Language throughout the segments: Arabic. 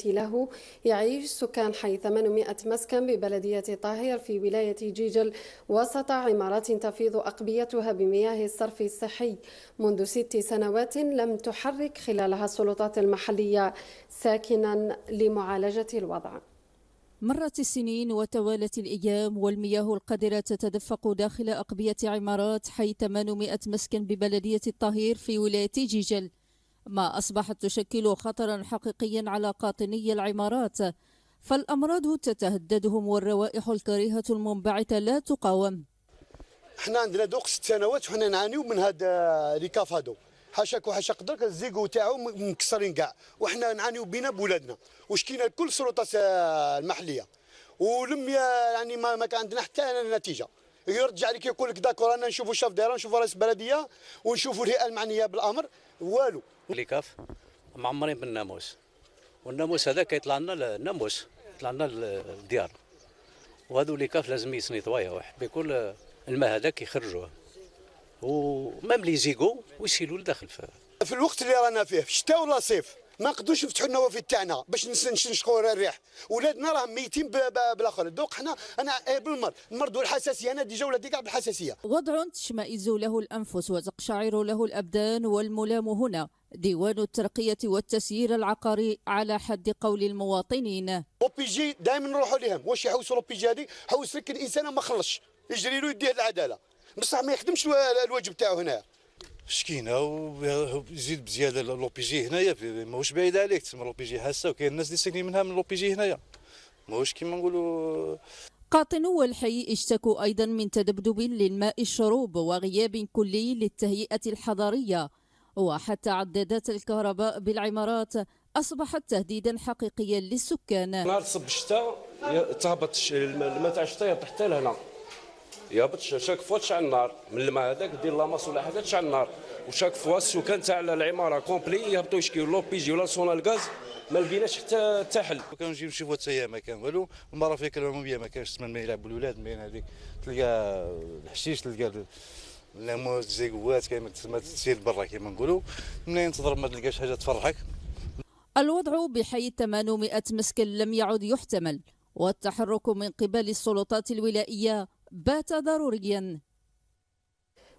له يعيش سكان حي 800 مسكن ببلدية طاهر في ولاية جيجل وسط عمارات تفيض أقبيتها بمياه الصرف الصحي منذ 6 سنوات لم تحرك خلالها السلطات المحلية ساكنا لمعالجة الوضع. مرت السنين وتوالت الأيام والمياه القذرة تتدفق داخل أقبية عمارات حي 800 مسكن ببلدية الطاهر في ولاية جيجل، ما أصبحت تشكل خطرا حقيقيا على قاطني العمارات، فالأمراض تتهددهم والروائح الكريهة المنبعثة لا تقاوم. احنا عندنا دوق 6 سنوات وحنا نعانيو من هاد الركاف هادو، حاشاك وحاشا قدرك الزيكو تاعو مكسرين كاع، وحنا نعانيو بينا بولادنا وشكينا لكل السلطات المحليه ولم يعني ما كان عندنا حتى نتيجه. يرجع لك يقول لك داكور انا نشوفوا الشاف دايره نشوفوا رئيس البلديه ونشوفوا الهيئه المعنيه بالامر والو. الركاف معمرين بالناموس، والناموس هذا كيطلع لنا الناموس يطلع لنا الديار، وهذو الركاف لازم يسنيطوايا بكل الماء هذاك يخرجوه ومام لي زيكو ويسيلوا لداخل في الوقت اللي رانا فيه في الشتاء ولا صيف ما نقدروش نفتحوا النوافذ تاعنا باش نشقوا الريح، ولادنا راهم ميتين بالاخر. دوك حنا انا بالمرض والحساسيه، انا ديجا ولادي كاع بالحساسيه. وضع تشمئز له الانفس وتقشعر له الابدان، والملام هنا ديوان الترقيه والتسيير العقاري على حد قول المواطنين. لوبيجي دائما نروحوا لهم، واش يحوسوا لوبيجي هذه حوس لك الانسان ما خلصش يجري له يديه العداله، بصح ما يخدمش الواجب تاعو هنا. شكينا ويزيد بزياده لوبيجي هنايا ماهوش بعيد عليك، تسمى لوبيجي حاسه وكاين الناس اللي ساكنين منها من لوبيجي هنايا، ماهوش كيما نقولوا. قاطنو الحي اشتكوا ايضا من تذبذب للماء الشروب وغياب كلي للتهيئه الحضاريه، وحتى عدادات الكهرباء بالعمارات اصبحت تهديدا حقيقيا للسكان. نهار تصب الشتاء تهبط الماء تاع الشتاء يطيح حتى لهنا، يهبط شاك فوا تشعل النار من الماء هذاك دير لاماس ولا حاجه تشعل النار، وشاك فوا السكان تاع العماره كومبلي يهبطوا يشكيو لوبيجي ولا سونا الغاز ما لقيناش حتى حل. كانوا نجيو نشوفوا حتى ما كان والو، المرافق العموميه ما كانش، تسمى ما يلعبوا الاولاد بين هذيك تلقى الحشيش تلقى الناموس زيكوات كاين تسمى تسير برا كيما نقولوا، منين تضرب ما تلقاش حاجه تفرحك. الوضع بحي 800 مسكن لم يعد يحتمل، والتحرك من قبل السلطات الولائيه بات ضروريا.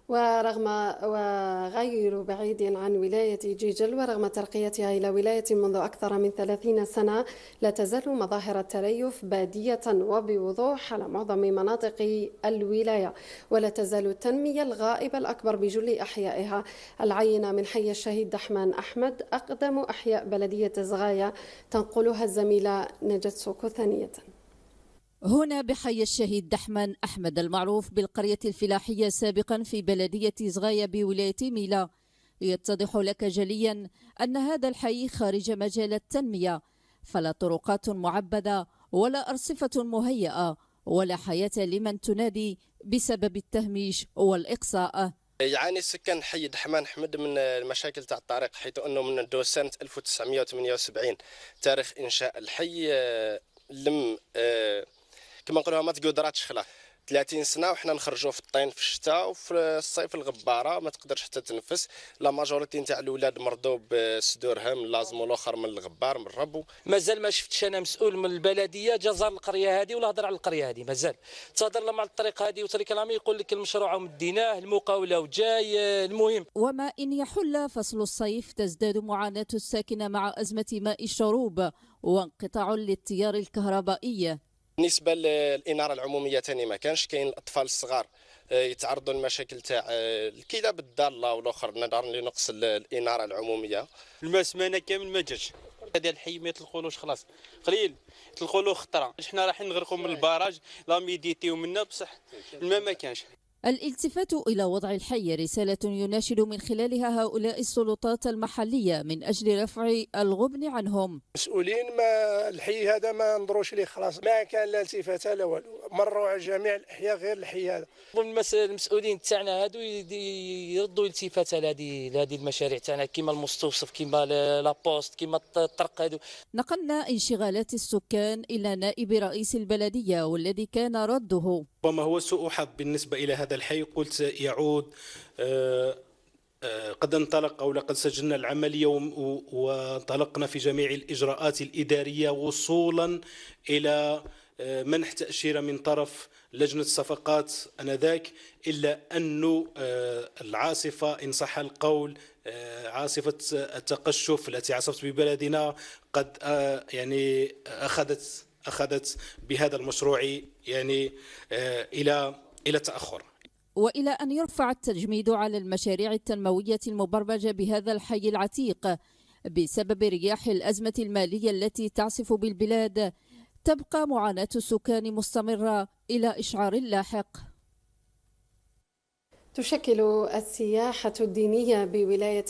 وغير بعيد عن ولاية جيجل ورغم ترقيتها إلى ولاية منذ أكثر من 30 سنة لا تزال مظاهر التريف بادية وبوضوح على معظم مناطق الولاية، ولا تزال التنمية الغائبة الأكبر بجل أحيائها. العينة من حي الشهيد دحمان أحمد أقدم أحياء بلدية زغاية تنقلها الزميلة نجد سوكو ثانية. هنا بحي الشهيد دحمان أحمد المعروف بالقرية الفلاحية سابقا في بلدية زغاية بولاية ميلا، يتضح لك جليا أن هذا الحي خارج مجال التنمية، فلا طرقات معبدة ولا أرصفة مهيئة ولا حياة لمن تنادي بسبب التهميش والإقصاء. يعاني سكان حي دحمان أحمد من المشاكل تاع الطريق، حيث أنه من سنة 1978 تاريخ إنشاء الحي لم كما نقولوها ما تقدراتش خلا 30 سنه وحنا نخرجوا في الطين في الشتاء وفي الصيف الغباره ما تقدرش حتى تنفس. لا ماجوريتي نتاع الاولاد مرضوا بصدورهم لازم الاخر من الغبار من الربو. مازال ما شفتش انا مسؤول من البلديه جا زار القريه هذه ولا هضر على القريه هذه، مازال تهضر مع الطريق هذه وطريق العام يقول لك المشروع مديناه المقاوله وجاي. المهم وما ان يحل فصل الصيف تزداد معاناه الساكنه مع ازمه ماء الشروب وانقطاع للتيار الكهربائي. بالنسبه للاناره العموميه ثاني ما كانش، كاين الاطفال الصغار يتعرضوا للمشاكل تاع الكلاب الضاله والاخر نظرا لنقص الاناره العموميه. الماء سمانه كامل ما جاش، هذا الحي ما يطلقولوش خلاص قليل يطلقوا له خطره، حنا رايحين نغرقوا من الباراج لا ميديتيو منا بصح الماء ما كانش. الالتفات إلى وضع الحي رسالة يناشد من خلالها هؤلاء السلطات المحلية من أجل رفع الغبن عنهم. مسؤولين ما الحي هذا ما نظروش ليه خلاص، ما كان لا التفات لا والو، مروا على جميع الأحياء غير الحي هذا. المسؤولين تاعنا هادو يردوا التفات لهذه المشاريع تاعنا كيما المستوصف كيما لابوست كيما الطرق هادو. نقلنا انشغالات السكان إلى نائب رئيس البلدية والذي كان رده. ربما هو سوء حظ بالنسبة إلى هذا الحي، قلت يعود قد انطلق أو لقد سجلنا العملية وانطلقنا في جميع الإجراءات الإدارية وصولا إلى منح تأشيرة من طرف لجنة الصفقات آنذاك، إلا أن العاصفة إن صح القول عاصفة التقشف التي عصفت ببلدنا قد يعني أخذت بهذا المشروع يعني إلى تأخر. وإلى أن يرفع التجميد على المشاريع التنموية المبرمجة بهذا الحي العتيق بسبب رياح الأزمة المالية التي تعصف بالبلاد، تبقى معاناة السكان مستمرة إلى إشعار لاحق. تشكل السياحة الدينية بولاية